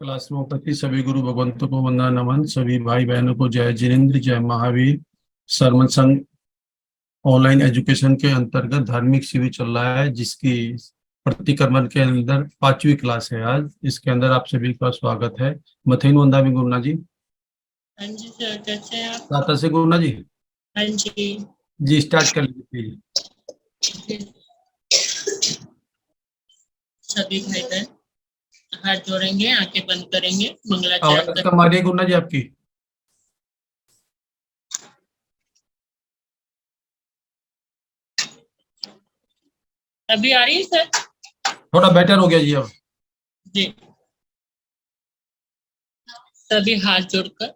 Class में उपस्थित सभी गुरु भगवंतों को वंदना नमन। सभी भाई बहनों को जय जिनेन्द्र, जय महावीर। सरमन संघ ऑनलाइन एजुकेशन के अंतर्गत धार्मिक शिविर चल रहा है, जिसकी प्रतिक्रमण के अंदर 5वीं क्लास है। आज इसके अंदर आप सभी का स्वागत है। मथेन वंदा भी गुरुना जी। हाँ जी सर, कैसे हैं आप? दाता से गुरुना जी। हाँ जी। जी स्टार्ट कर लीजिए। सभी भाई बहन हाथ जोड़ेंगे, आंखें बंद करेंगे, मंगलाचरण आवाज कर। कम आ रही है गुरुना जी आपकी। अभी आ रही है सर? थोड़ा बेटर हो गया जी अब। जी। सभी हाथ जोड़कर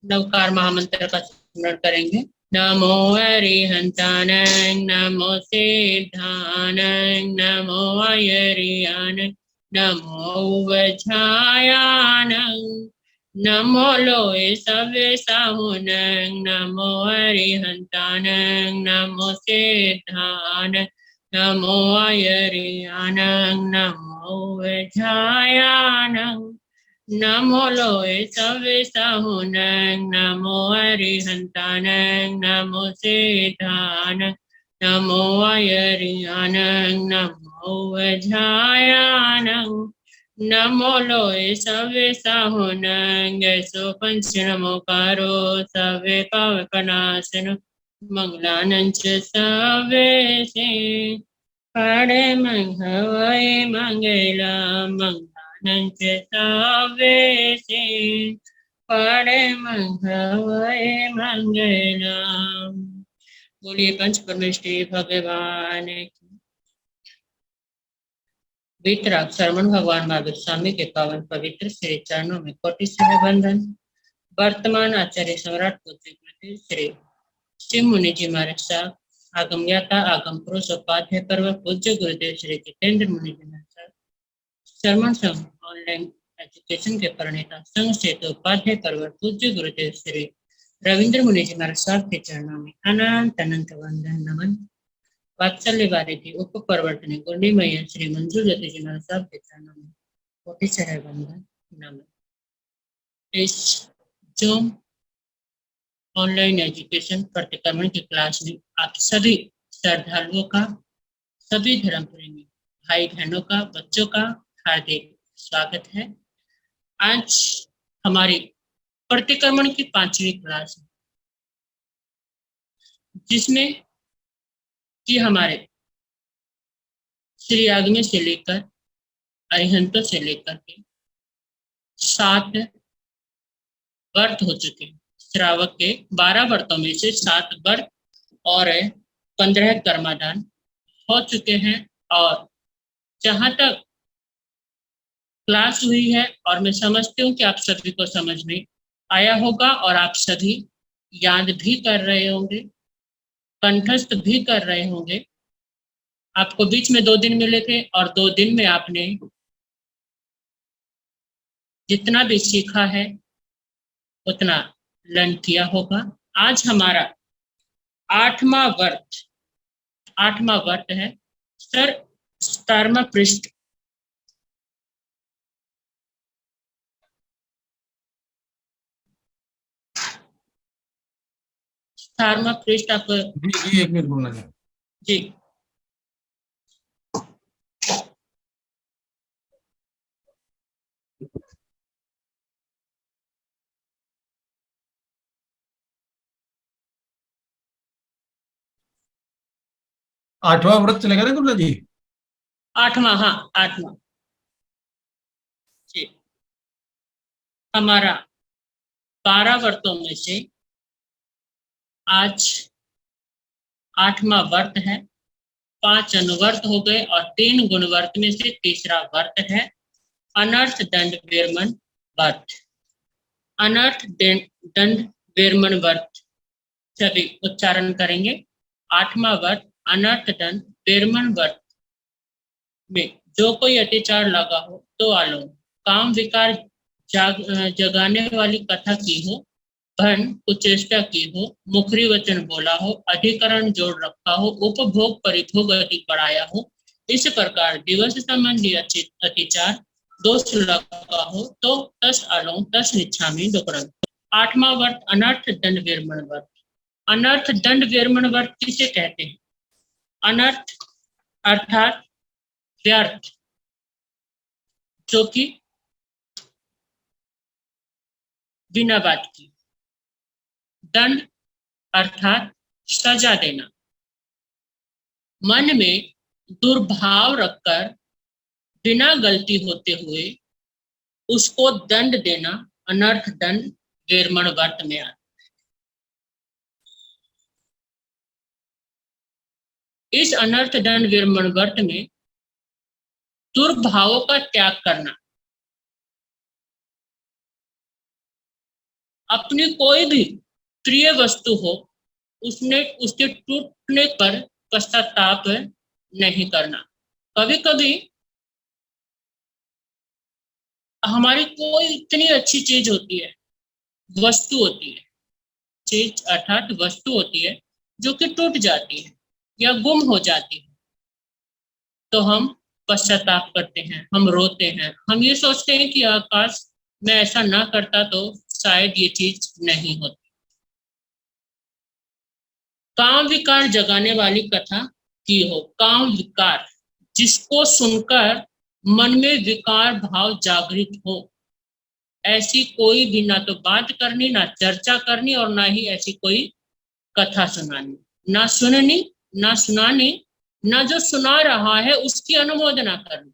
नवकार महामंत्र का स्मरण करेंगे। नमो अरिहंतान, नमो सिद्धानंग, नमो अयरियान, नमो वज्रायानंग, नमो लोए सवे साहुनंग, नमो अरिहंतानंग, नमो सिद्धानंग, नमो अयरियानंग, नमो वज्रायानंग, नमो लोए सवे साहुनंग, नमो अरिहंतानंग, नमो सिद्धानंग, नमो अयरियानंग, नमो वज्रायानंग, नमो लोए सवे साहुनंग, सो पंच नमोकारो सवे पावकनाशन, मंगलानं च सवे से पाड़े मंगवाए मंगला, मंगलानं च सवे से पाड़े मंगवाए मंगला। बोलिए पंच परमेष्टि भगवान की। वितराग श्रवण भगवान महावीर स्वामी के पावन पवित्र श्री चरणों में कोटि से वंदन। वर्तमान आचार्य सम्राट पूज्य गुरुदेव श्री शिव मुनि जी महाराज साहब, आगम ज्ञाता आगम पुरुष उपाध्याय पर्व पूज्य गुरुदेव श्री जितेंद्र मुनि जी महाराज साहब, शर्मन संघ ऑनलाइन एजुकेशन के प्रणेता संघ से उपाध्याय पर्व पूज्य गुरुदेव श्री रविंद्र मुनि जी महाराज साहब के चरणों में अनंत अनंत वंदन नमन। वात्सल्य वारिधि उप प्रवर्तने गुणिमय श्री मंजू ज्योति जी महाराज साहब के चरणों में कोटि सहस्र वंदन नमन। इस जूम ऑनलाइन एजुकेशन प्रतिक्रमण की क्लास में आप सभी श्रद्धालुओं का, सभी धर्म प्रेमी भाई बहनों का, बच्चों का हार्दिक स्वागत है। आज हमारी प्रतिक्रमण की 5वीं क्लास है, जिसमें कि हमारे श्री आगमे से लेकर अरिहंतों से लेकर के 7 व्रत हो चुके हैं। श्रावक के 12 व्रतों में से 7 व्रत और 15 कर्मादान हो चुके हैं। और जहां तक क्लास हुई है, और मैं समझती हूँ कि आप सभी को समझ में आया होगा और आप सभी याद भी कर रहे होंगे, कंठस्थ भी कर रहे होंगे। आपको बीच में 2 दिन मिले थे और 2 दिन में आपने जितना भी सीखा है उतना लर्न किया होगा। आज हमारा 8वां व्रत है सर। 17वां पृष्ठ, 17वां पृष्ठ आप। जी जी, एक मिनट गुरुना जी। जी। 8वां व्रत चलेगा ना गुरुना जी? 8वां, हाँ 8वां जी। हमारा 12 व्रतों में से आज 8वां व्रत है। 5 अनुव्रत हो गए और 3 गुणव्रत में से तीसरा व्रत है अनर्थ दंड वीरमन व्रत। अनर्थ दंड वीरमन व्रत सभी उच्चारण करेंगे। 8वां व्रत अनर्थ दंड वीरमन व्रत में जो कोई अत्याचार लगा हो तो आलो, काम विकार जगाने वाली कथा की हो, धन कुचेष्टा की हो, मुखरी वचन बोला हो, अधिकरण जोड़ रखा हो, उपभोग परिभोग अधिक बढ़ाया हो, इस प्रकार दिवस संबंधी अत्याचार दोष लगा हो तो तस् आलोम तस् निच्छामि दुक्कडम। आठवां व्रत अनर्थ दंड विरमण व्रत। अनर्थ दंड विरमण व्रत किसे कहते हैं? अनर्थ अर्थात व्यर्थ, जो कि बिना बात की। दंड अर्थात सजा देना। मन में दुर्भाव रखकर बिना गलती होते हुए उसको दंड देना अनर्थ दंड विरमण व्रत में आता। इस अनर्थ दंड विरमण व्रत में दुर्भावों का त्याग करना, अपनी कोई भी प्रिय वस्तु हो उसके टूटने पर पश्चाताप नहीं करना। कभी कभी हमारी कोई इतनी अच्छी चीज होती है, वस्तु होती है, चीज अर्थात वस्तु होती है जो कि टूट जाती है या गुम हो जाती है, तो हम पश्चाताप करते हैं, हम रोते हैं, हम ये सोचते हैं कि आकाश मैं ऐसा ना करता तो शायद ये चीज नहीं होती। काम विकार जगाने वाली कथा की हो। काम विकार, जिसको सुनकर मन में विकार भाव जागृत हो, ऐसी कोई भी ना तो बात करनी, ना चर्चा करनी और ना ही ऐसी कोई कथा सुनानी। ना सुननी, ना सुनानी, ना जो सुना रहा है उसकी अनुमोदना करनी।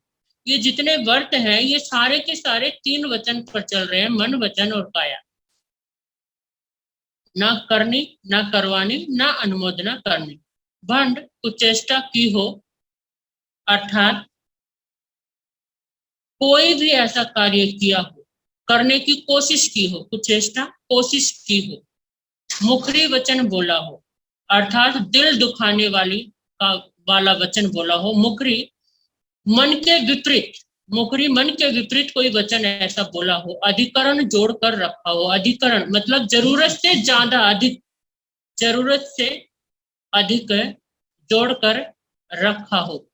ये जितने व्रत हैं ये सारे के सारे 3 वचन पर चल रहे हैं, मन वचन और काया। ना करनी, ना करवानी, ना अनुमोदना करनी। भंड कुचेष्टा की हो अर्थात कोई भी ऐसा कार्य किया हो, करने की कोशिश की हो, कुचेष्टा कोशिश की हो, मुखरी वचन बोला हो अर्थात दिल दुखाने वाला वचन बोला हो। मुखरी मन के विपरीत, मुखरी मन के विपरीत कोई वचन ऐसा बोला हो। अधिकरण जोड़कर रखा हो। अधिकरण मतलब जरूरत से ज्यादा अधिक, जरूरत से अधिक जोड़कर रखा हो।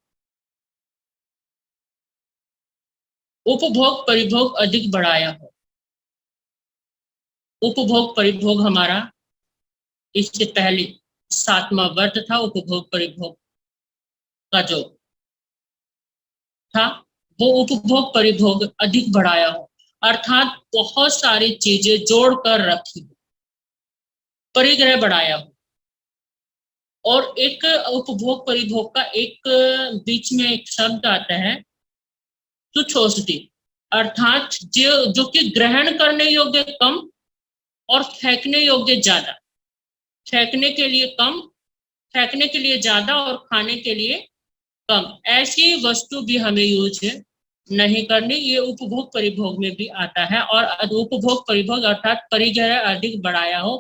उपभोग परिभोग अधिक बढ़ाया हो। उपभोग परिभोग हमारा इससे पहले 7वां व्रत था। उपभोग परिभोग का जो था वो उपभोग परिभोग अधिक बढ़ाया हो अर्थात बहुत सारी चीजें जोड़कर रखी हो, परिग्रह बढ़ाया हो। और एक उपभोग परिभोग का एक बीच में एक शब्द आता है तुच्छोषति, अर्थात जो कि ग्रहण करने योग्य कम और फेंकने योग्य ज्यादा। फेंकने के लिए कम, फेंकने के लिए ज्यादा और खाने के लिए कम, ऐसी वस्तु भी हमें यूज नहीं करनी। ये उपभोग परिभोग में भी आता है। और उपभोग परिभोग अर्थात परिग्रह अधिक बढ़ाया हो,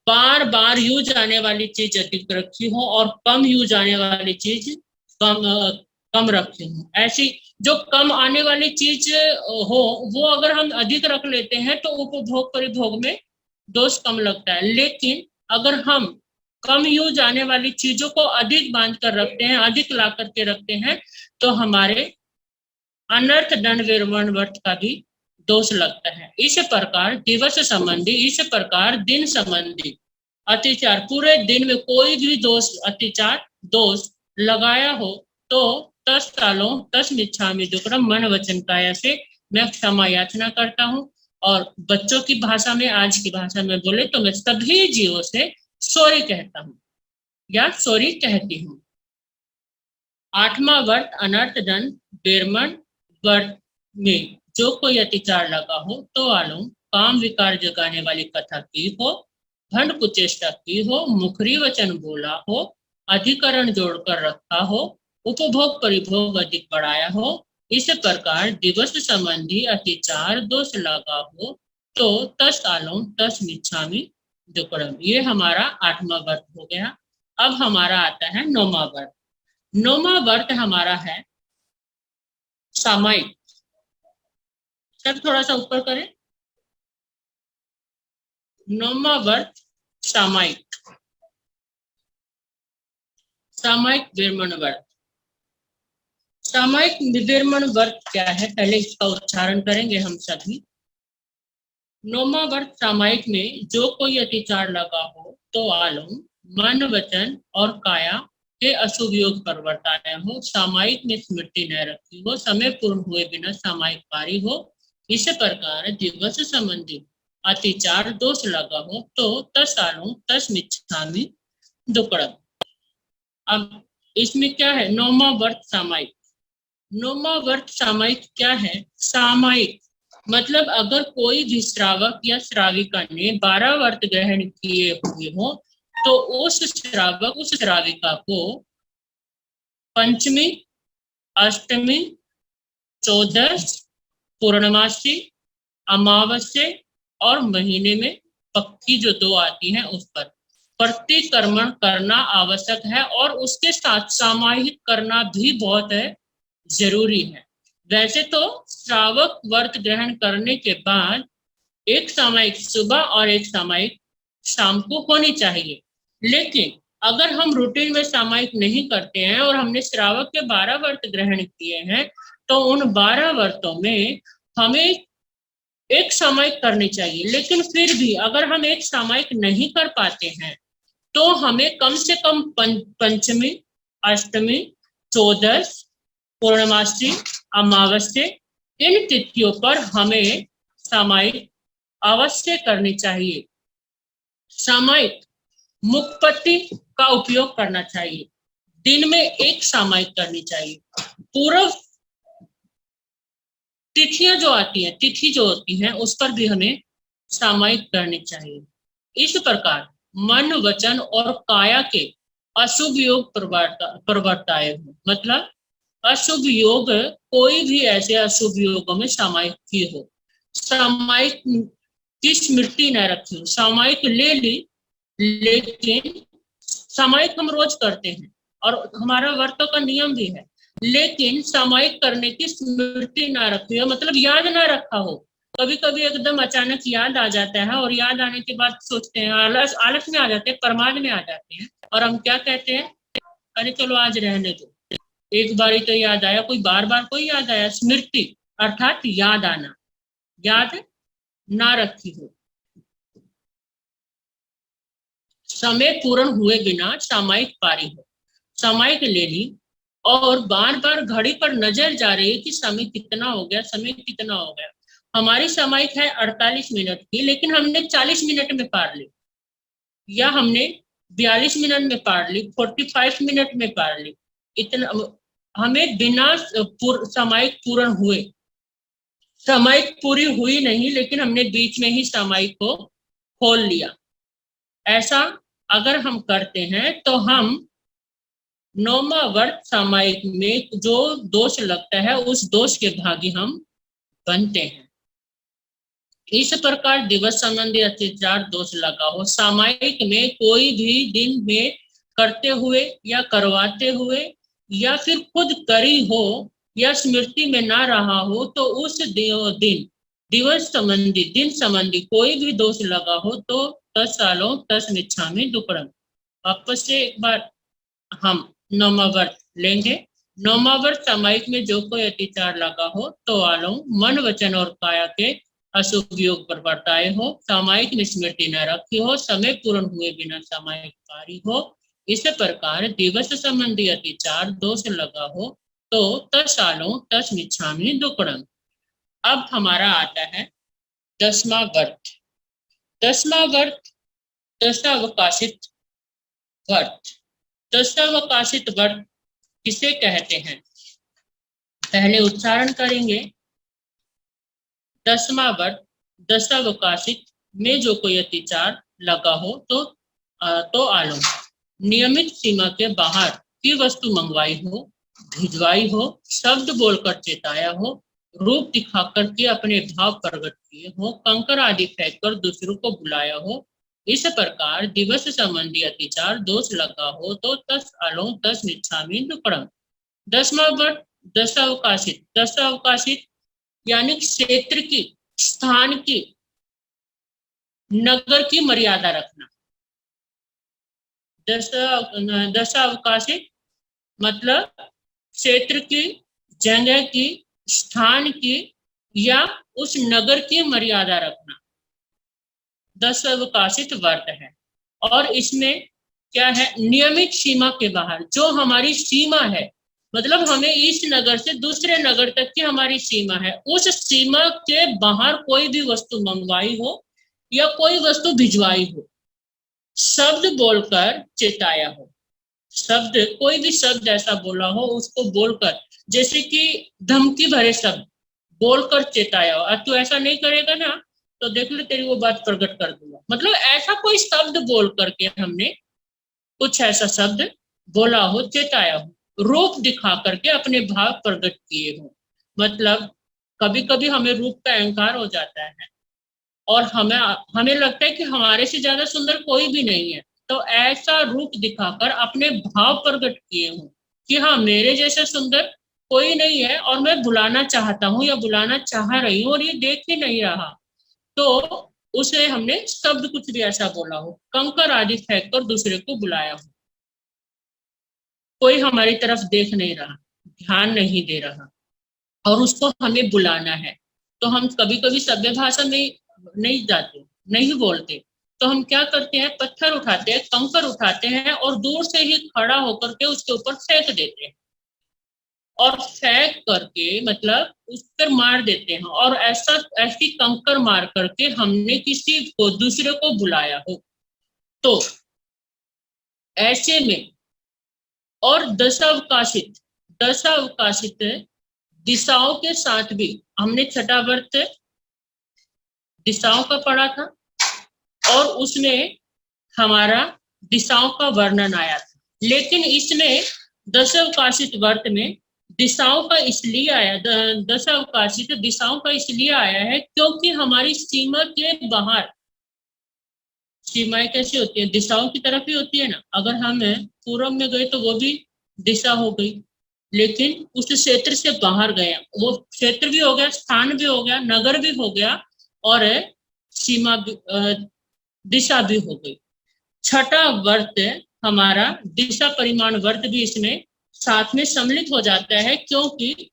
बार बार यूज आने वाली चीज अधिक रखी हो और कम यूज आने वाली चीज कम रखी हो। ऐसी जो कम आने वाली चीज हो वो अगर हम अधिक रख लेते हैं तो उपभोग परिभोग में दोष कम लगता है। लेकिन अगर हम कम यूज आने वाली चीजों को अधिक बांध कर रखते हैं, अधिक ला करके रखते हैं, तो हमारे अनर्थ दंड विरमण व्रत का भी दोष लगता है। इस प्रकार दिवस संबंधी, इस प्रकार दिन संबंधी अतिचार, पूरे दिन में कोई भी दोष अतिचार दोष लगाया हो तो तस कालो तस मिच्छामि दुक्कडम, मन वचन काया से मैं क्षमा याचना करता हूँ। और बच्चों की भाषा में, आज की भाषा में बोले तो मैं सभी जीवों से सॉरी कहता हूँ या सॉरी कहती हूँ। 8वां व्रत अनर्थ दंड विरमण व्रत में जो कोई अतिचार लगा हो तो आलो काम विकार जगाने वाली कथा की हो, भंड कुचेष्टा की हो, मुखरी वचन बोला हो, अधिकरण जोड़कर रखा हो, उपभोग परिभोग अधिक बढ़ाया हो, इस प्रकार दिवस संबंधी अतिचार दोष लगा हो तो तस आलो तस मिच्छामि दुक्कडम। ये हमारा 8वां व्रत हो गया। अब हमारा आता है 9वां व्रत। 9वां व्रत हमारा है सामायिक। सर थोड़ा सा ऊपर करें। 9वां व्रत सामायिक, सामायिक विरमण व्रत। सामयिक विनिर्मण व्रत क्या है, पहले इसका उच्चारण करेंगे हम सभी। नौमा व्रत सामयिक में जो कोई अतिचार लगा हो तो आलम मन वचन और काया के अशुभ योग पर वर्ताए हो, सामयिक में स्मृति न रखी हो, समय पूर्ण हुए बिना सामयिक पारी हो, इस प्रकार दिवस संबंधी अतिचार दोष लगा हो तो तसालु तस्मिच्छामि दुक्कडम। अब इसमें क्या है, नौमा व्रत सामयिक। नौमा व्रत सामयिक क्या है, सामयिक मतलब अगर कोई भी श्रावक या श्राविका ने 12 व्रत ग्रहण किए हुए हो तो उस श्रावक उस श्राविका को पंचमी, अष्टमी, चौदस, पूर्णमासी, अमावस्या और महीने में पक्की जो 2 आती हैं उस पर प्रतिक्रमण करना आवश्यक है, और उसके साथ सामायिक करना भी बहुत जरूरी है। वैसे तो श्रावक व्रत ग्रहण करने के बाद एक सामयिक सुबह और एक सामयिक शाम को होनी चाहिए, लेकिन अगर हम रूटीन में सामयिक नहीं करते हैं और हमने श्रावक के 12 व्रत ग्रहण किए हैं तो उन 12 व्रतों में हमें एक सामयिक करनी चाहिए। लेकिन फिर भी अगर हम एक सामयिक नहीं कर पाते हैं तो हमें कम से कम पंचमी, अष्टमी, चौदस, पूर्णमासी, अमावस्या इन तिथियों पर हमें सामयिक अवश्य करनी चाहिए। सामयिक मुखपट्टी का उपयोग करना चाहिए, दिन में एक सामयिक करनी चाहिए। पूर्व तिथियां जो आती हैं, तिथि जो होती हैं उस पर भी हमें सामयिक करनी चाहिए। इस प्रकार मन वचन और काया के अशुभ योग प्रवर्ताए हो, मतलब अशुभ योग कोई भी ऐसे अशुभ योगों में सामयिक ही हो, सामयिक की स्मृति न रखी हो, सामयिक ले ली लेकिन सामयिक हम रोज करते हैं और हमारा व्रतों का नियम भी है, लेकिन सामयिक करने की स्मृति ना रखी हो, मतलब याद ना रखा हो। कभी कभी एकदम अचानक याद आ जाता है और याद आने के बाद सोचते हैं, आलस में आ जाते हैं, प्रमाद में आ जाते हैं और हम क्या कहते हैं, अरे चलो आज रहने दो, एक बार ही तो याद आया, कोई बार बार कोई याद आया। स्मृति अर्थात याद आना, याद ना रखी हो। समय पूर्ण हुए बिना सामयिक पारी हो, सामयिक ले ली और बार बार घड़ी पर नजर जा रही है कि समय कितना हो गया, समय कितना हो गया। हमारी सामयिक है 48 मिनट की, लेकिन हमने 40 मिनट में पार ली, या हमने 42 मिनट में पार ली, 45 मिनट में पार ली। इतना हमें बिना सामयिक पूर्ण हुए, सामयिक पूरी हुई नहीं लेकिन हमने बीच में ही सामयिक को खोल लिया, ऐसा अगर हम करते हैं तो हम नौमा व्रत सामयिक में जो दोष लगता है उस दोष के भागी हम बनते हैं। इस प्रकार दिवस संबंधी अत्याचार दोष लगा हो, सामयिक में कोई भी दिन में करते हुए या करवाते हुए या फिर खुद करी हो या स्मृति में ना रहा हो तो उस दिन दिवस संबंधी दिन संबंधी कोई भी दोष लगा हो तो तत्सालो तस्मिच्छामि दुक्कडम। वापस से एक बार हम नौमा व्रत लेंगे। नौमा व्रत सामयिक में जो कोई अतिचार लगा हो तो आलो मन वचन और काया के अशुभ योग पर वर्ताए हो, सामयिक में स्मृति न रखी हो, समय पूर्ण हुए बिना सामयिक पारी हो, इस प्रकार दिवस संबंधी अतिचार दोष लगा हो तो तत्सालो तस्मिच्छामि दुक्कडम। अब हमारा आता है 10वां व्रत। 10वां व्रत दशावकाशित व्रत। दशावकाशित व्रत किसे कहते हैं, पहले उच्चारण करेंगे। 10वां व्रत दशावकाशित में जो कोई अतिचार लगा हो तो आलो नियमित सीमा के बाहर की वस्तु मंगवाई हो, भिजवाई हो, शब्द बोलकर चेताया हो, रूप दिखाकर के अपने भाव प्रकट किए हो, कंकर आदि फेंककर दूसरों को बुलाया हो, इस प्रकार दिवस संबंधी अतिचार दोष लगा हो तो तत्सालो तस्मिच्छामि दुक्कडम। 10वां व्रत दशावकाशित। दशावकाशित यानी क्षेत्र की, स्थान की, नगर की मर्यादा रखना। दशावकाशित मतलब क्षेत्र की जगह की, स्थान की या उस नगर की मर्यादा रखना 10 अवकाशित वर्त है। और इसमें क्या है, नियमित सीमा के बाहर, जो हमारी सीमा है, मतलब हमें इस नगर से दूसरे नगर तक की हमारी सीमा है, उस सीमा के बाहर कोई भी वस्तु मंगवाई हो या कोई वस्तु भिजवाई हो, शब्द बोलकर चेताया हो। शब्द, कोई भी शब्द ऐसा बोला हो उसको बोलकर, जैसे कि धमकी भरे शब्द बोलकर चेताया हो, तू ऐसा नहीं करेगा ना तो देख ले तेरी वो बात प्रकट कर दूंगा, मतलब ऐसा कोई शब्द बोल करके हमने कुछ ऐसा शब्द बोला हो, चेताया हो, रूप दिखा करके अपने भाव प्रकट किए हो। मतलब कभी कभी हमें रूप का अहंकार हो जाता है और हमें हमें लगता है कि हमारे से ज्यादा सुंदर कोई भी नहीं है, तो ऐसा रूप दिखाकर अपने भाव प्रकट किए हूँ कि हाँ मेरे जैसा सुंदर कोई नहीं है और मैं बुलाना चाहता हूँ या बुलाना चाह रही हूँ और ये देख ही नहीं रहा, तो उसे हमने शब्द कुछ भी ऐसा बोला हो, कंकर आदि फेंक कर दूसरे को बुलाया हो, कोई हमारी तरफ देख नहीं रहा, ध्यान नहीं दे रहा और उसको हमें बुलाना है, तो हम कभी कभी सभ्य भाषा में नहीं जाते, नहीं बोलते, तो हम क्या करते हैं, पत्थर उठाते हैं, कंकर उठाते हैं और दूर से ही खड़ा होकर के उसके ऊपर फेंक देते हैं और फेंक करके मतलब उस पर मार देते हैं, और ऐसा ऐसी कंकर मार करके हमने किसी को दूसरे को बुलाया हो, तो ऐसे में और दशावकाशित दिशाओं के साथ भी हमने छठा वर्त दिशाओं का पढ़ा था और उसमें हमारा दिशाओं का वर्णन आया था, लेकिन इसमें दशावकाशित वर्त में दिशाओं का इसलिए आया, दशावकाशित दिशाओं का इसलिए आया है क्योंकि हमारी सीमा के बाहर, सीमाएं कैसी होती है, दिशाओं की तरफ ही होती है ना, अगर हम पूर्व में गए तो वो भी दिशा हो गई, लेकिन उस क्षेत्र से बाहर गए, वो क्षेत्र भी हो गया, स्थान भी हो गया, नगर भी हो गया और सीमा भी, दिशा भी हो गई। छठा वर्त हमारा दिशा परिमाण वर्त भी इसमें साथ में सम्मिलित हो जाता है, क्योंकि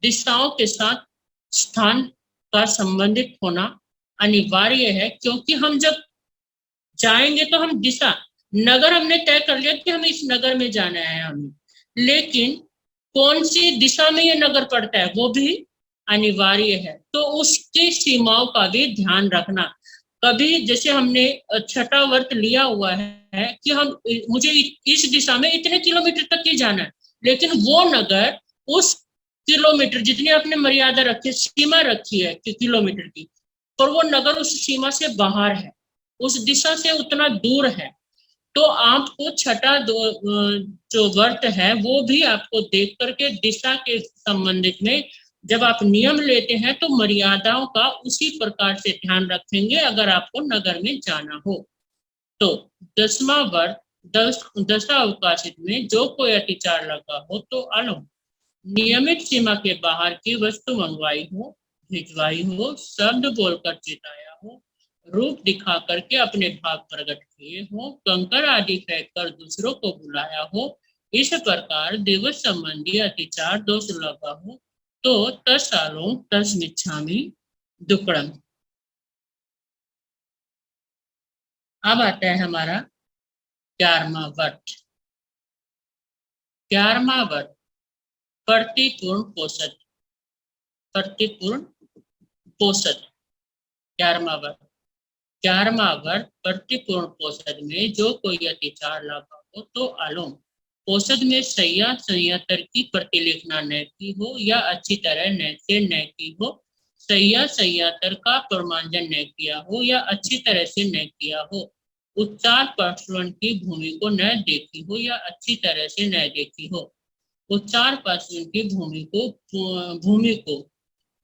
दिशाओं के साथ स्थान का संबंधित होना अनिवार्य है, क्योंकि हम जब जाएंगे तो हम दिशा, नगर हमने तय कर लिया कि हमें इस नगर में जाना है हमें, लेकिन कौन सी दिशा में ये नगर पड़ता है वो भी अनिवार्य है, तो उसकी सीमाओं का भी ध्यान रखना। कभी जैसे हमने छठा वर्त लिया हुआ है कि हम मुझे इस दिशा में इतने किलोमीटर तक ही जाना है, लेकिन वो नगर उस किलोमीटर जितनी आपने मर्यादा रखी, सीमा रखी है कि किलोमीटर की, पर वो नगर उस सीमा से बाहर है, उस दिशा से उतना दूर है, तो आपको छठा जो वर्त है वो भी आपको देख करके दिशा के संबंधित में जब आप नियम लेते हैं तो मर्यादाओं का उसी प्रकार से ध्यान रखेंगे अगर आपको नगर में जाना हो। तो 10वां वर्त दशा अवकाशित में जो कोई अतिचार लगा हो तो अनु नियमित सीमा के बाहर की वस्तु मंगवाई हो, भिजवाई हो, शब्द बोलकर चेताया हो, रूप दिखा करके अपने भाव प्रकट किए हो, कंकर आदि फेंक कर दूसरों को बुलाया हो, इस प्रकार दिवस संबंधी अतिचार दोष लगा हो तो तत्सालों तस्मिच्छामि दुक्कड़म। अब आता है हमारा 11वां वर्त। 11वां वर्त प्रतिपूर्ण पोषद, प्रतिपूर्ण पोषद 11वां वर्त। 11वां वर्त प्रतिपूर्ण पोषद में जो कोई अतिचार लगा हो तो आलोम पोषद में सैया संयतर की प्रतिलिखना न की हो या अच्छी तरह न से न की हो, सैया संयतर का प्रमांजन न किया हो या अच्छी तरह से न किया हो, उच्चार पार्श्वन की भूमि को न देखी हो या अच्छी तरह से न देखी हो, उच्चार पार्श्वन की भूमि को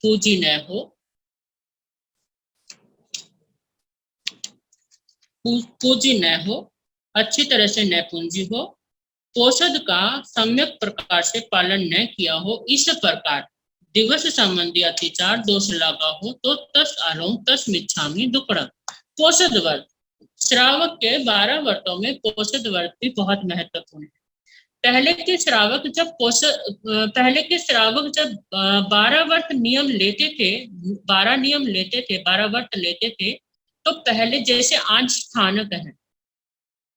पूजी न हो, पूजी न हो, अच्छी तरह से न पूंजी हो, पोषद का सम्यक प्रकार से पालन न किया हो, इस प्रकार दिवस संबंधी अतिचार दोष लगा हो तो तस आलोम तस मिच्छामि दुक्कड़म। पोषद वर्त, श्रावक के 12 वर्तों में पोषद वर्त भी बहुत महत्वपूर्ण है। पहले के श्रावक जब 12 व्रत नियम लेते थे, 12 नियम लेते थे, 12 व्रत लेते थे, तो पहले जैसे आज स्थानक है,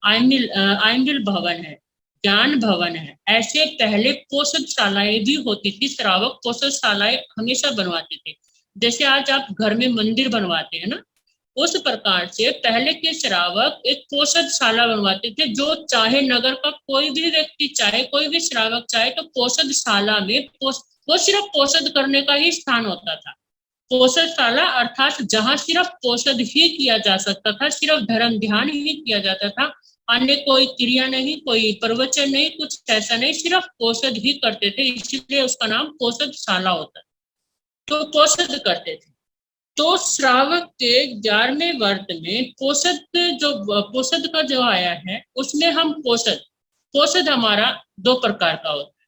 आइमिल भवन है, ज्ञान भवन है, ऐसे पहले पोषदशालाएं भी होती थी। श्रावक पोषदशालाएं हमेशा बनवाते थे। जैसे आज आप घर में मंदिर बनवाते हैं ना, उस प्रकार से पहले के श्रावक एक पोषदशाला बनवाते थे। जो चाहे नगर का कोई भी व्यक्ति चाहे, कोई भी श्रावक चाहे, तो पोषदशाला में वो सिर्फ पोषद करने का ही स्थान होता था। पोषदशाला अर्थात जहां सिर्फ पोषद ही किया जा सकता था, सिर्फ धर्म ध्यान ही किया जाता था, अन्य कोई क्रिया नहीं, कोई प्रवचन नहीं, कुछ ऐसा नहीं, सिर्फ पोषद ही करते थे, इसलिए उसका नाम पोषदशाला होता है। तो पोषद करते थे। तो श्रावक के 11वें व्रत में पोषद का जो आया है, उसमें हम पोषद हमारा 2 प्रकार का होता है,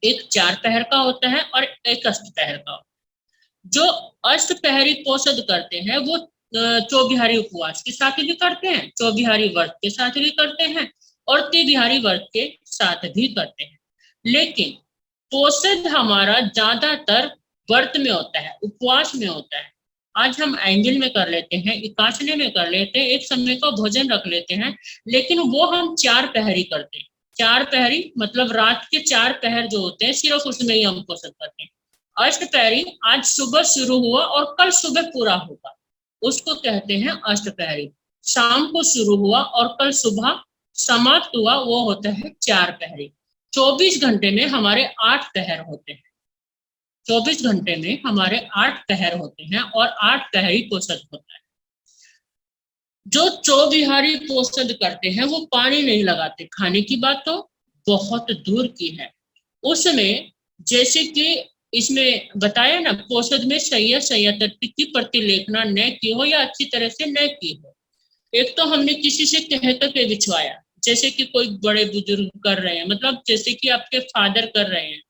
एक 4 पहर का होता है और एक अष्टपहर का होता है। जो अष्टपहरी पोषद करते हैं वो चौबिहारी उपवास के साथ भी करते हैं, चौबिहारी व्रत के साथ भी करते हैं और त्रिबिहारी व्रत के साथ भी करते हैं। लेकिन पोषद हमारा ज्यादातर व्रत में होता है, उपवास में होता है। आज हम एंजल में कर लेते हैं, एकादशी में कर लेते हैं, एक समय का भोजन रख लेते हैं, लेकिन वो हम 4 पहरी करते हैं। 4 पहरी मतलब रात के 4 पहर जो होते हैं, सिर्फ उसमें ही हम पोषद करते हैं। अष्टपहरी आज सुबह शुरू हुआ और कल सुबह पूरा होगा, उसको कहते हैं अष्टपहरी। शाम को शुरू हुआ और कल सुबह समाप्त हुआ, वो होता है 4 पहरी। 24 घंटे में हमारे 8 पहर होते हैं। 24 घंटे में हमारे 8 पहर होते हैं और 8 पहरी पोषद होता है। जो चौबिहारी पोषद करते हैं वो पानी नहीं लगाते। खाने की बात तो बहुत दूर की है। उसमें जैसे कि इसमें बताया ना, पोषद में सैया तत्व की प्रतिलेखना न की हो या अच्छी तरह से न की हो। एक तो हमने किसी से कह के बिछवाया, जैसे कि कोई बड़े बुजुर्ग कर रहे हैं, मतलब जैसे कि आपके फादर कर रहे हैं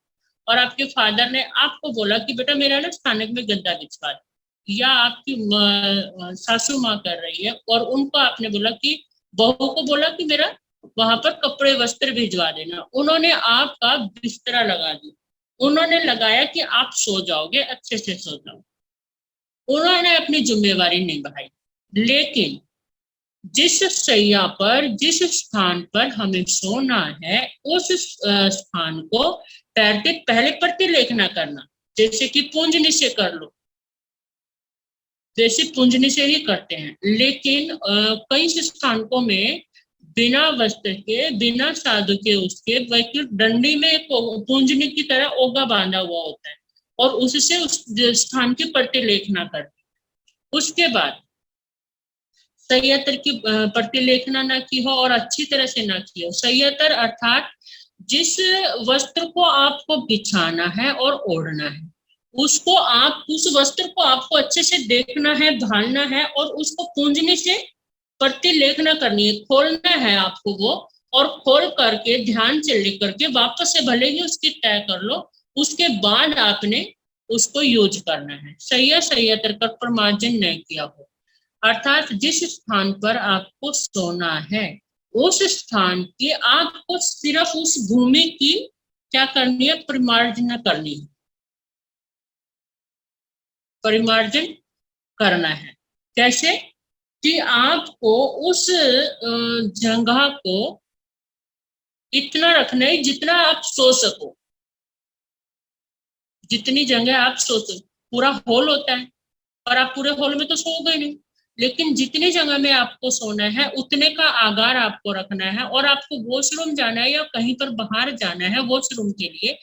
और आपके फादर ने आपको बोला कि बेटा मेरा ना स्थानक में गद्दा बिछवा दे, या आपकी सासू माँ कर रही है और उनको आपने बोला कि बहू को बोला कि मेरा वहां पर कपड़े वस्त्र भिजवा देना, उन्होंने आपका बिस्तरा लगा दिया, उन्होंने लगाया कि आप सो जाओगे, अच्छे से सो जाओ, उन्होंने अपनी जिम्मेवारी निभाई। लेकिन जिस सैया पर, जिस स्थान पर हमें सोना है, उस स्थान को तैरते पहले प्रतिलेखना करना, जैसे कि पूंजनी से कर लो, जैसे पूंजनी से ही करते हैं। लेकिन कई स्थानकों में बिना वस्त्र के, बिना साधु के, उसके वैसे डंडी में एक पूंजनी की तरह ओगा बांधा हुआ होता है और उससे उस स्थान की प्रतिलेखना करते हैं। उसके बाद सैयतर की प्रतिलेखना ना की हो और अच्छी तरह से ना की हो। सैयतर अर्थात जिस वस्त्र को आपको बिछाना है और ओढ़ना है, उसको आप, उस वस्त्र को आपको अच्छे से देखना है, भालना है और उसको पूंजनी से प्रतिलेखना करनी है, खोलना है आपको वो, और खोल करके ध्यान से लिख करके वापस से भले ही उसकी तय कर लो, उसके बाद आपने उसको यूज करना है। सैयतर का प्रमार्जन नहीं किया हो, अर्थात जिस स्थान पर आपको सोना है उस स्थान की आपको सिर्फ उस भूमि की क्या करनी है, परिमार्जन करनी है, परिमार्जन करना है। कैसे कि आपको उस जगह को इतना रखना है जितना आप सो सको, जितनी जगह आप सो सको। पूरा हॉल होता है और आप पूरे हॉल में तो सो गए नहीं, लेकिन जितनी जगह में आपको सोना है उतने का आगार आपको रखना है। और आपको वॉशरूम जाना है या कहीं पर बाहर जाना है वॉशरूम के लिए,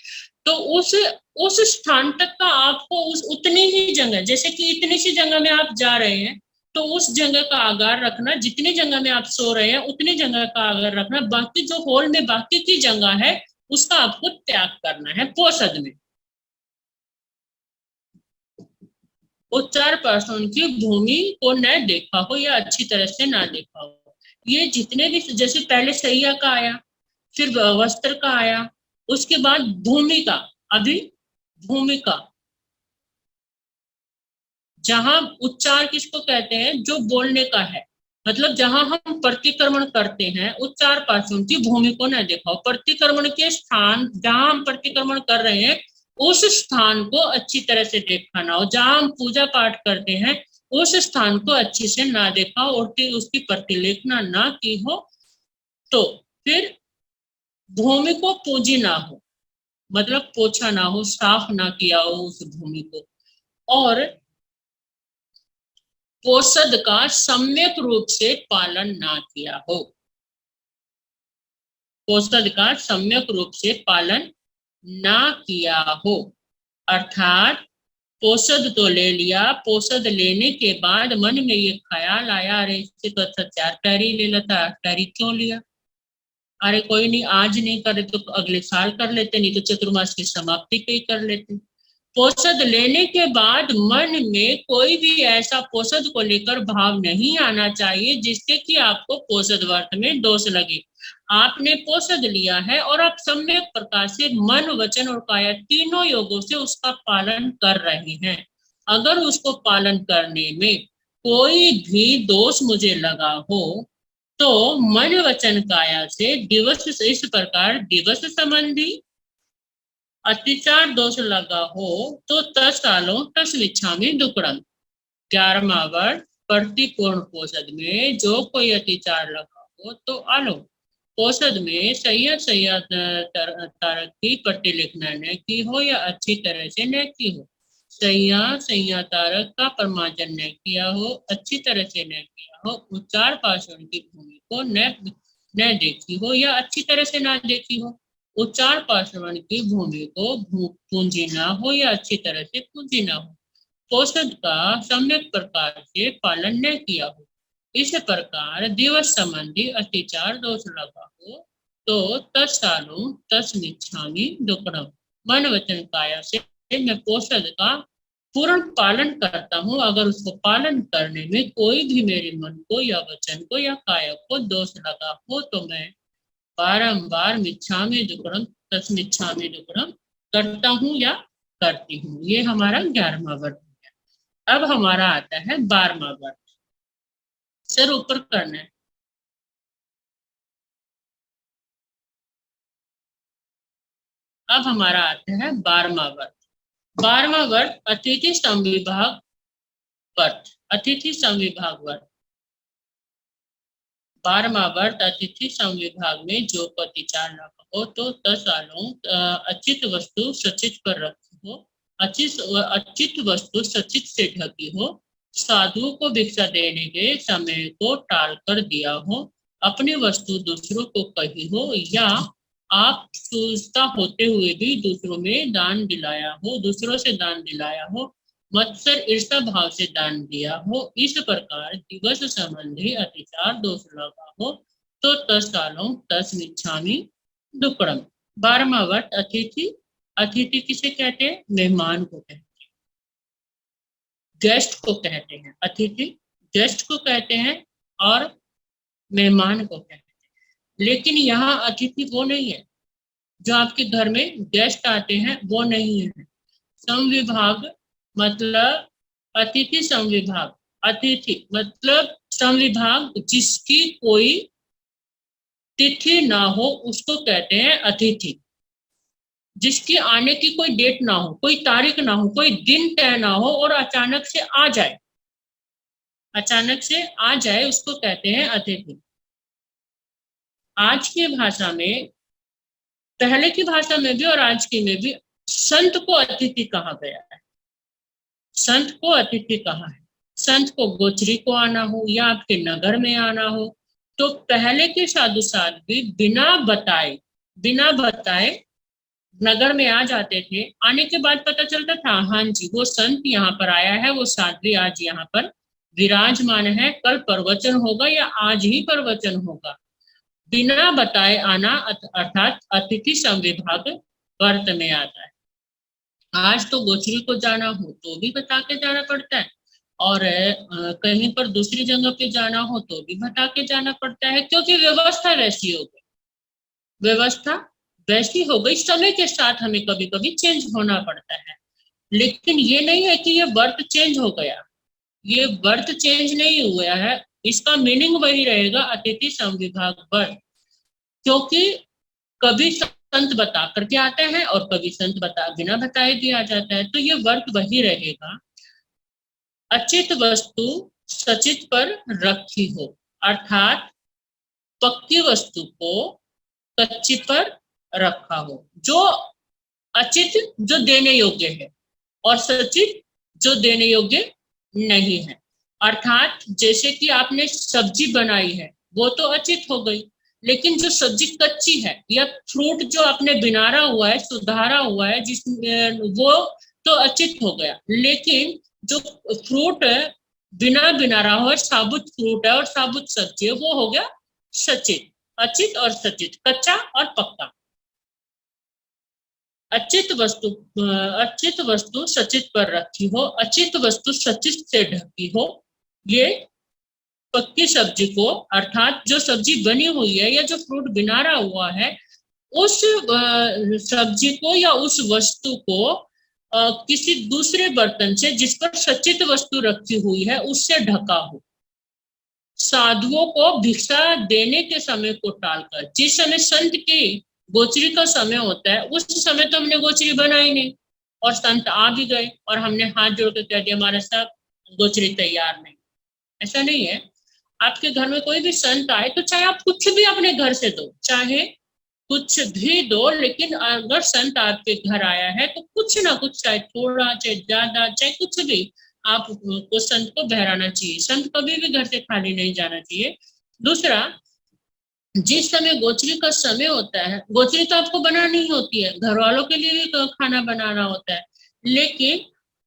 तो उस स्थान तक का आपको उतनी ही जगह, जैसे कि इतनी सी जगह में आप जा रहे हैं तो उस जगह का आगार रखना, जितनी जगह में आप सो रहे हैं उतनी जगह का आगार रखना। बाकी जो हॉल में बाकी की जगह है उसका आपको त्याग करना है पोषद में। उच्चार पर्सन की भूमि को न देखा हो या अच्छी तरह से ना देखा हो। ये जितने भी, जैसे पहले सैया का आया, फिर वस्त्र का आया, उसके बाद भूमि का, अभी भूमिका, जहां उच्चार किसको कहते हैं, जो बोलने का है, मतलब जहां हम प्रतिक्रमण करते हैं उस चार पार्श्वों की भूमि को न दिखाओ। प्रतिक्रमण के स्थान जहां हम प्रतिक्रमण कर रहे हैं उस स्थान को अच्छी तरह से देखा ना हो। जहां हम पूजा पाठ करते हैं उस स्थान को अच्छे से ना देखा और उसकी प्रतिलेखना ना की हो, तो फिर भूमि को पूजी ना हो, मतलब पोछा ना हो, साफ ना किया हो उस भूमि को, और पोषद का सम्यक रूप से पालन ना किया हो। पोषद का सम्यक रूप से पालन ना किया हो, अर्थात पोषद तो ले लिया, पोषद लेने के बाद मन में ये ख्याल आया, अरे इससे तो अच्छा 4 कैरी ले लेता, कैरी क्यों लिया, अरे कोई नहीं आज नहीं करे तो अगले साल कर लेते, नहीं तो चतुर्मास की समाप्ति पे ही कर लेते। पोषद लेने के बाद मन में कोई भी ऐसा पोषद को लेकर भाव नहीं आना चाहिए जिससे कि आपको पोषद व्रत में दोष लगे। आपने पोषद लिया है और आप सम्यक प्रकार से मन, वचन और काया तीनों योगों से उसका पालन कर रहे हैं। अगर उसको पालन करने में कोई भी दोष मुझे लगा हो तो मन, वचन, काया से दिवस, इस प्रकार दिवस संबंधी अतिचार दोष लगा हो तो तत्कालों तस्मिच्छामि दुक्कडम। 11वां वर्ष प्रतिपूर्ण पोषद में जो कोई अतिचार लगा हो तो आलो। पोषद में सैया सैया तारक की प्रतिलिखना न की हो या अच्छी तरह से न की हो। सैया सैया तारक का परमार्जन न किया हो, अच्छी तरह से न किया हो, उच्चार पाषण की भूमि को न देखी हो या अच्छी तरह से ना देखी हो, उच्चार पार्श्वन की भूमि को पूंजी ना हो या अच्छी तरह से पूंजी ना हो, पोषद का सम्यक प्रकार से पालन न किया हो, इस प्रकार दिवस संबंधी अतिचार दोष लगा हो तो तत्सालों तस्मिच्छामि दुक्कडम। मन, वचन, काया से मैं पोषद का पूर्ण पालन करता हूँ। अगर उसको पालन करने में कोई भी मेरे मन को या वचन को या काया को दोष लगा हो तो मैं बारंबार मिच्छामि दुक्कडम, तस्मिच्छामि दुक्कडम करता हूँ या करती हूँ। ये हमारा 11वां व्रत है। अब हमारा आता है 12वां व्रत। सर ऊपर करना है। अब हमारा आता है 12वां व्रत। 12वां व्रत अतिथि संविभाग व्रत। अतिथि संविभाग व्रत 12वां व्रत अतिथि संविभाग में जो अतिचार न हो तो 10 सालों अचित वस्तु सचित पर रखी हो, अचित वस्तु सचित से ढकी हो, साधु को भिक्षा देने के समय को टाल कर दिया हो, अपनी वस्तु दूसरों को कही हो या आप सूझता होते हुए भी दूसरों में दान दिलाया हो, दूसरों से दान दिलाया हो, मत्सर ईर्षा भाव से दान दिया हो, इस प्रकार दिवस संबंधी अतिचार दोष लगा हो तो तत्कालों तस्मिच्छामि दुक्कडम। 12वां व्रत अतिथि। अतिथि किसे कहते हैं? मेहमान को कहते हैं, गेस्ट को कहते हैं। अतिथि गेस्ट को कहते हैं और मेहमान को कहते हैं। लेकिन यहाँ अतिथि वो नहीं है जो आपके घर में गेस्ट आते हैं, वो नहीं है। संविभाग मतलब अतिथि संविभाग। अतिथि मतलब संविभाग जिसकी कोई तिथि ना हो उसको कहते हैं अतिथि। जिसकी आने की कोई डेट ना हो, कोई तारीख ना हो, कोई दिन तय ना हो और अचानक से आ जाए, अचानक से आ जाए, उसको कहते हैं अतिथि। आज की भाषा में, पहले की भाषा में भी और आज की में भी संत को अतिथि कहा गया है। संत को अतिथि कहा है। संत को गोचरी को आना हो या आपके नगर में आना हो तो पहले के साधु साध भी बिना बताए नगर में आ जाते थे। आने के बाद पता चलता था हाँ जी वो संत यहाँ पर आया है, वो साध्वी आज यहाँ पर विराजमान है, कल प्रवचन होगा या आज ही प्रवचन होगा। बिना बताए आना अर्थात अतिथि संविभाग व्रत में आता है। आज तो गोचरी को जाना हो तो भी बता के जाना पड़ता है और कहीं पर दूसरी जगह पे जाना हो तो भी बता के जाना पड़ता है, क्योंकि व्यवस्था वैसी हो गई। व्यवस्था वैसी हो गई, समय के साथ हमें कभी कभी चेंज होना पड़ता है। लेकिन ये नहीं है कि ये व्रत चेंज हो गया। ये व्रत चेंज नहीं हुआ है, इसका मीनिंग वही रहेगा, अतिथि समविभाग वर्त, क्योंकि कभी संत बता करके आते हैं और कभी संत बता बिना बताए भी आ जाता है, तो ये वर्त वही रहेगा। अचित वस्तु सचित पर रखी हो, अर्थात पक्की वस्तु को कच्ची पर रखा हो। जो अचित जो देने योग्य है और सचित जो देने योग्य नहीं है। अर्थात जैसे कि आपने सब्जी बनाई है वो तो अचित हो गई, लेकिन जो सब्जी कच्ची है या फ्रूट जो आपने बिनारा हुआ है, सुधारा हुआ है, जिसमें वो तो अचित हो गया। लेकिन जो फ्रूट बिना बिनारा हुआ साबुत फ्रूट है और साबुत सब्जी है, वो हो गया सचित। अचित और सचित, कच्चा और पक्का। अचित वस्तु सचित पर रखी हो, अचित वस्तु सचित से ढकी हो। ये पक्की सब्जी को, अर्थात जो सब्जी बनी हुई है या जो फ्रूट बिनारा हुआ है, उस सब्जी को या उस वस्तु को किसी दूसरे बर्तन से जिस पर सचित वस्तु रखी हुई है उससे ढका हो। साधुओं को भिक्षा देने के समय को टालकर, जिस समय संत की गोचरी का समय होता है उस समय तो हमने गोचरी बनाई नहीं और संत आ भी गए और हमने हाथ जोड़ के कह दिया हमारे साथ गोचरी तैयार नहीं। ऐसा नहीं है। आपके घर में कोई भी संत आए तो चाहे आप कुछ भी अपने घर से दो, चाहे कुछ भी दो, लेकिन अगर संत आपके घर आया है तो कुछ ना कुछ, चाहे थोड़ा चाहे ज्यादा चाहे कुछ भी, आप को संत को बहराना चाहिए। संत कभी भी घर से खाली नहीं जाना चाहिए। दूसरा, जिस समय गोचरी का समय होता है, गोचरी तो आपको बनानी ही होती है, घर वालों के लिए भी खाना बनाना होता है, लेकिन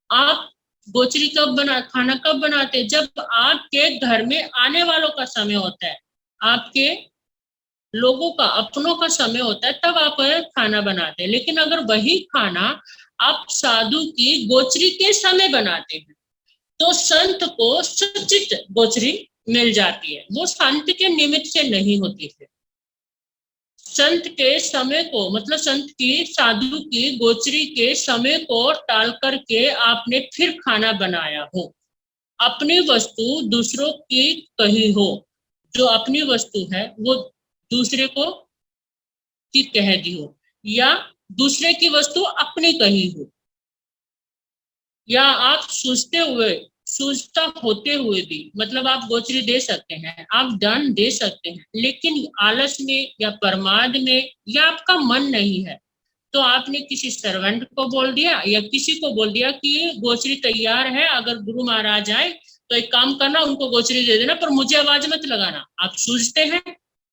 आप गोचरी खाना कब बनाते हैं? जब आपके घर में आने वालों का समय होता है, आपके लोगों का, अपनों का समय होता है, तब आप खाना बनाते हैं। लेकिन अगर वही खाना आप साधु की गोचरी के समय बनाते हैं तो संत को सचित गोचरी मिल जाती है, वो संत के निमित्त से नहीं होती है। संत के समय को, मतलब संत की, साधु की गोचरी के समय को टाल करके आपने फिर खाना बनाया हो, अपनी वस्तु दूसरों की कही हो, जो अपनी वस्तु है वो दूसरे को की कह दी हो, या दूसरे की वस्तु अपनी कही हो, या आप सूझता होते हुए भी, मतलब आप गोचरी दे सकते हैं, आप दान दे सकते हैं, लेकिन आलस में या प्रमाद में या आपका मन नहीं है, तो आपने किसी सर्वेंट को बोल दिया या किसी को बोल दिया कि गोचरी तैयार है, अगर गुरु महाराज आए तो एक काम करना, उनको गोचरी दे देना, पर मुझे आवाज मत लगाना। आप सूझते हैं,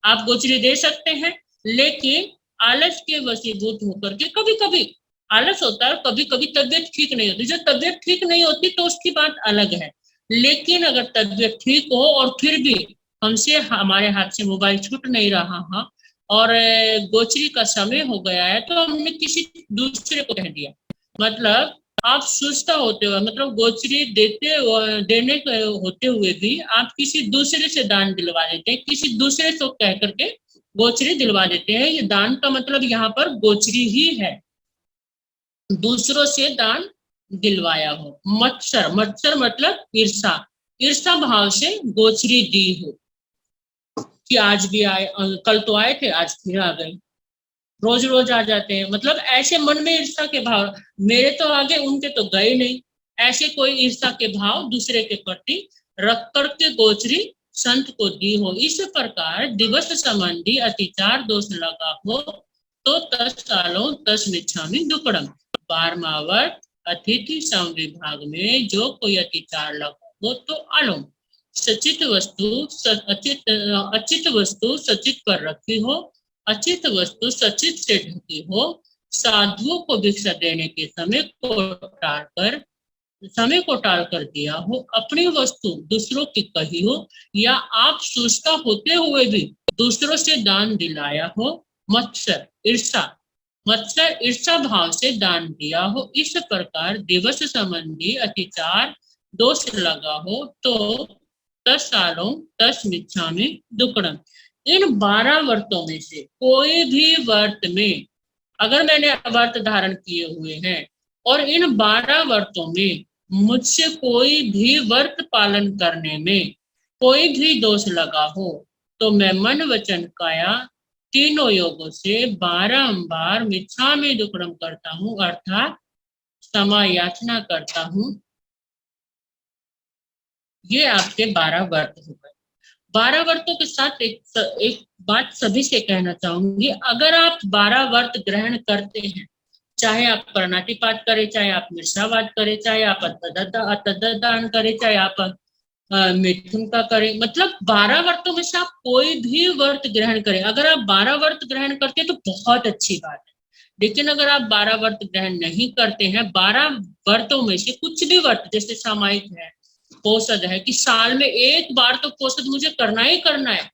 आप गोचरी दे सकते हैं, लेकिन आलस के वशीभूत होकर के, कभी कभी आलस होता है, कभी कभी तबियत ठीक नहीं होती, जो तबियत ठीक नहीं होती तो उसकी बात अलग है, लेकिन अगर तबियत ठीक हो और फिर भी हमसे, हमारे हाथ से मोबाइल छूट नहीं रहा है और गोचरी का समय हो गया है, तो हमने किसी दूसरे को कह दिया, मतलब आप सुस्त होते हुए, मतलब गोचरी देने होते हुए भी आप किसी दूसरे से दान दिलवा देते हैं, किसी दूसरे से कह करके गोचरी दिलवा देते हैं। ये दान का मतलब यहाँ पर गोचरी ही है, दूसरों से दान दिलवाया हो। मत्सर, मत्सर मतलब ईर्षा, ईर्षा भाव से गोचरी दी हो कि आज भी आए, कल तो आए थे आज फिर आ गए, रोज रोज आ जाते हैं, मतलब ऐसे मन में ईर्षा के भाव, मेरे तो आगे उनके तो गए नहीं, ऐसे कोई ईर्षा के भाव दूसरे के प्रति रख करके गोचरी संत को दी हो। इस प्रकार दिवस संबंधी अतिचार दोष लगा हो तो 10 सालों 10 मिच्छामि दुक्कड़म। 12वां वर्त अतिथि समविभाग में जो कोई अतिचार लगा हो तो आलोम। सचित वस्तु अचित वस्तु सचित पर रखी हो, अचित वस्तु सचित से ढकी हो, साधुओं को भिक्षा देने के समय को टालकर दिया हो, अपनी वस्तु दूसरों की कही हो, या आप सुस्ता होते हुए भी दूसरों से दान दिलाया हो। मत्सर ईर्षा भाव से दान दिया हो। इस प्रकार दिवस संबंधी अतिचार दोष लगा हो तो 10 सालों 10 मिच्छामि दुक्कड़म। इन 12 वर्तों में से कोई भी वर्त में, अगर मैंने वर्त धारण किए हुए हैं और इन 12 वर्तों में मुझसे कोई भी वर्त पालन करने में कोई भी दोष लगा हो तो मैं मन वचन काया तीनों योगों से बारंबार मिच्छामि दुक्कडम करता हूँ, अर्थात क्षमा याचना करता हूँ। ये आपके 12 व्रत हो गए। 12 व्रतों के साथ एक बात सभी से कहना चाहूंगी, अगर आप 12 व्रत ग्रहण करते हैं, चाहे आप कर्णाटीपात करें, चाहे आप मिर्सावाद करें, चाहे आप अतदान करें, चाहे आप मिथुन का करें, मतलब 12 व्रतों में से आप कोई भी व्रत ग्रहण करें। अगर आप 12 व्रत ग्रहण करते हैं तो बहुत अच्छी बात है, लेकिन अगर आप 12 व्रत ग्रहण नहीं करते हैं, 12 व्रतों में से कुछ भी व्रत, जैसे सामायिक है, पोषद है, कि साल में एक बार तो पोषद मुझे करना ही करना है।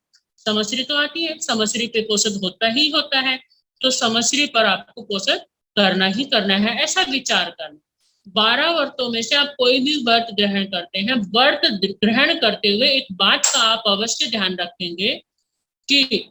समश्री तो आती है, समश्री पे पोषद होता ही होता है, तो समश्री पर आपको पोषद करना ही करना है, ऐसा विचार करना। 12 व्रतों में से आप कोई भी व्रत ग्रहण करते हैं, व्रत ग्रहण करते हुए एक बात का आप अवश्य ध्यान रखेंगे कि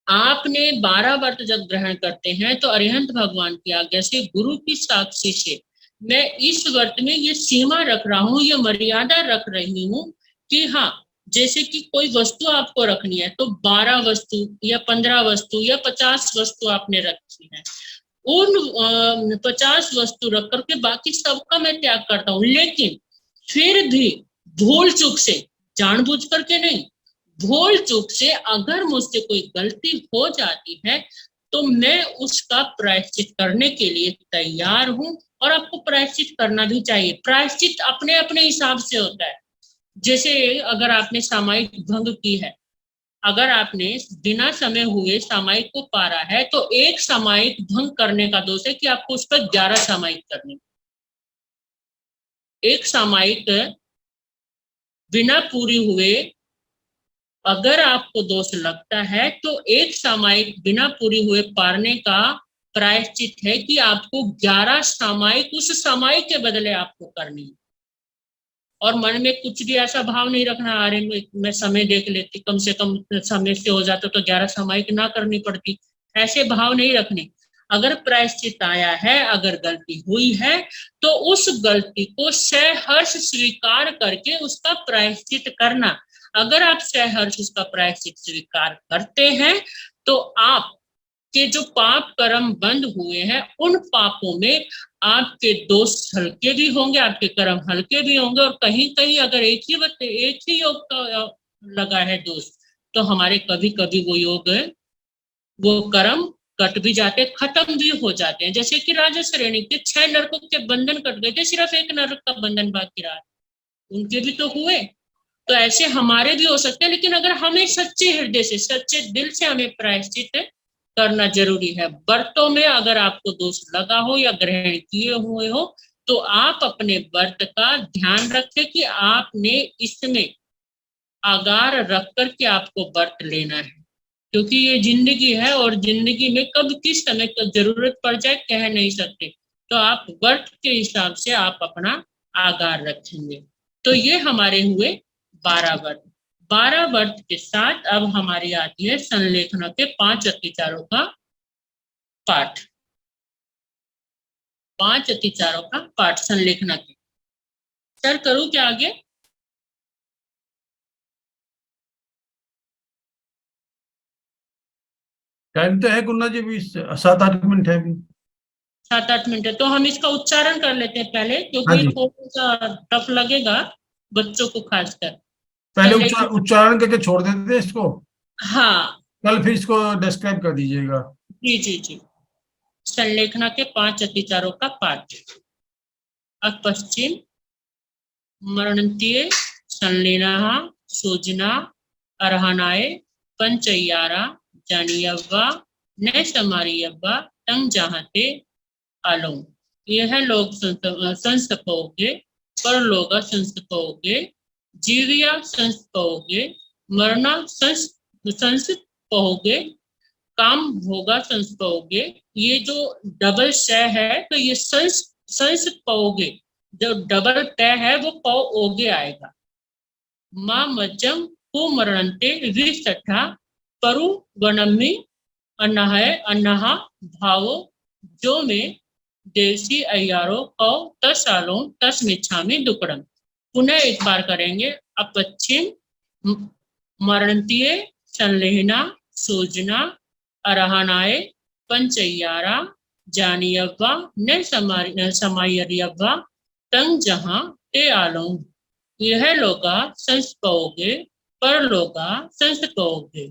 आपने 12 व्रत जब ग्रहण करते हैं तो अरिहंत भगवान की आज्ञा से, गुरु की साक्षी से, मैं इस व्रत में ये सीमा रख रहा हूँ, ये मर्यादा रख रही हूँ कि हाँ, जैसे कि कोई वस्तु आपको रखनी है तो 12 वस्तु या 15 वस्तु या 50 वस्तु आपने रखी है, उन 50 वस्तु रख करके बाकी सबका मैं त्याग करता हूँ। लेकिन फिर भी भूल चूक से, जानबूझ करके नहीं, भूल चूक से अगर मुझसे कोई गलती हो जाती है तो मैं उसका प्रायश्चित करने के लिए तैयार हूं, और आपको प्रायश्चित करना भी चाहिए। प्रायश्चित अपने अपने हिसाब से होता है। जैसे अगर आपने सामायिक भंग की है, अगर आपने बिना समय हुए सामायिक को पारा है तो एक सामायिक भंग करने का दोष है कि आपको उस पर 11 सामायिक करने। एक सामायिक बिना पूरी हुए अगर आपको दोष लगता है तो एक सामायिक बिना पूरी हुए पारने का प्रायश्चित है कि आपको 11 सामायिक उस सामायिक के बदले आपको करनी है। और मन में कुछ भी ऐसा भाव नहीं रखना, अरे मैं समय देख लेती, कम से कम समय से हो जाता तो 11 सामायिक ना करनी पड़ती, ऐसे भाव नहीं रखने। अगर प्रायश्चित आया है, अगर गलती हुई है तो उस गलती को सहर्ष स्वीकार करके उसका प्रायश्चित करना। अगर आप सहर्ष उसका प्रायश्चित स्वीकार करते हैं तो आप के जो पाप कर्म बंद हुए हैं, उन पापों में आपके दोष हल्के भी होंगे, आपके कर्म हल्के भी होंगे, और कहीं कहीं अगर एक ही योग का लगा है दोष, तो हमारे कभी कभी वो योग, वो कर्म कट भी जाते, खत्म भी हो जाते हैं। जैसे कि राजा श्रेणी के 6 नरकों के बंधन कट गए थे, सिर्फ एक नरक का बंधन बाकी रहा, उनके भी तो हुए। तो ऐसे हमारे भी हो सकते हैं, लेकिन अगर हमें सच्चे हृदय से, सच्चे दिल से हमें प्रायश्चित करना जरूरी है। व्रतों में अगर आपको दोष लगा हो या ग्रहण किए हुए हो तो आप अपने व्रत का ध्यान रखें कि आपने इसमें आगार रख करके आपको व्रत लेना है, क्योंकि ये जिंदगी है और जिंदगी में कब किस समय का जरूरत पड़ जाए कह नहीं सकते। तो आप व्रत के हिसाब से आप अपना आगार रखेंगे। तो ये हमारे हुए 12 व्रत। 12 व्रत के साथ अब हमारी आती है संलेखना के 5 अतिचारों का पाठ। 5 अतिचारों का पाठ संलेखना के। सर करूं क्या आगे? टाइम तो है गुन्ना जी, 7-8 मिनट है अभी। 7-8 मिनट है तो हम इसका उच्चारण कर लेते हैं पहले, हाँ क्योंकि जी, थोड़ा सा टफ लगेगा बच्चों को खासकर। पहले संलेखन, उच्चारण करके छोड़ देते हैं इसको, हाँ, कल फिर इसको डिस्क्राइब कर दीजिएगा। जी जी जी। संलेखना के 5 अतिचारों का पाठ। अब पश्चिम मरणंतीय संलीना सूजना अरहनाए पंचयारा जानियव्वा न समारियव्वा तंग जहाते आलो। यह लोग संस्तपोगे, परलोगा संस्तपोगे, जीविया संस्तपोगे, मरना संस्तपोगे, काम भोगा संस्तपोगे। ये जो डबल श है तो ये संस्तपोगे, जो डबल ट है वो पौ ओगे आएगा। माँ मज्जम को मरणते विष्ठा परु वनम्मी अन्नहा भावो जो में देसी अयारो कौ तसालों तस मिच्छामी दुकड़म। पुनः एक बार करेंगे। अपच्छिम मरणतीय संलेहना सूजना अरहनाय पंचय्यारा जानियव्वा न समायरियव्वा तंग जहां ते आलों। यह लोका संस्पओगे पर लोका संस्पओगे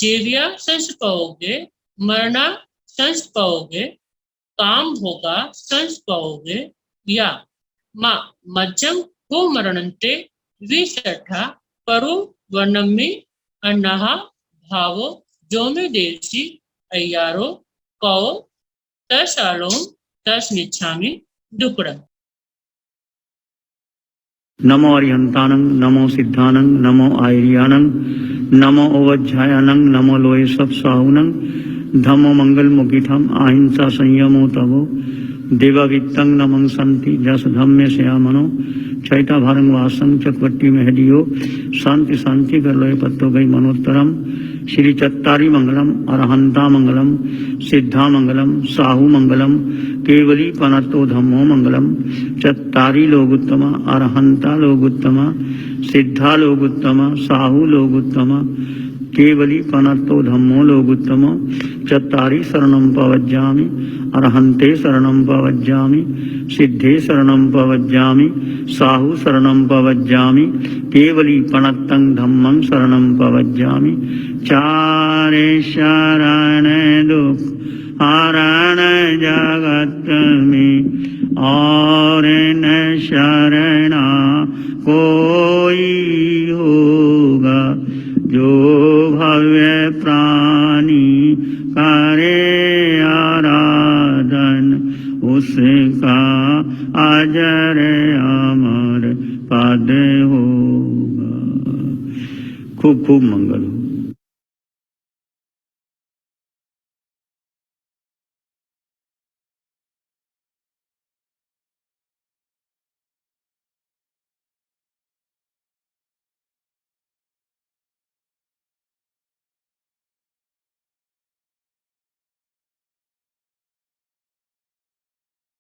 जीविया संस्पओगे मरना संस्पओगे काम भोगा संस्पओगे या मा मज्जम को मरणंते विसठा परु वर्णम्मि अन्नहा भावो जोमे देवसी अय्यारो कौ तस आलों तस निच्छामि दुक्कड़म। नमो अरिहंतानं नमो सिद्धानं नमो आयर्यानं नमो ओवज्झायानं नमो लोये सब साहुनं धम्मो मंगल मुखिठम अहिंसा संयमो तवो देवावित्तं नमं संति जस धम्मे श्यामनो चैता भारंग वासं चकवट्टी में हडियो शांति शांति कर लोए पत्तो गई मनोत्तरम श्री चत्तारी मंगलम अरहंता मंगलम सिद्धा मंगलम साहू मंगलम केवली पनतो धम्मो मंगलम चत्तारी लोगुत्तम अरहंता लोगुत्तम सिद्धा लोगुत्तम साहू लोगुत्तम केवली पनतो धम्मो लोगुत्तम चत्तारी शरणं पवज्जामि अरहंते शरणं पवज्जामि सिद्धे शरणं पवज्जामि साहू शरणं पवज्जामि केवली पनत्तं धम्मं शरणं पवज्जामि चारे शरण दुख हरण जगत में और न शरणा कोई होगा जो भव्य प्राणी करे आराधन उसका अजर अमर पद होगा। खूब खूब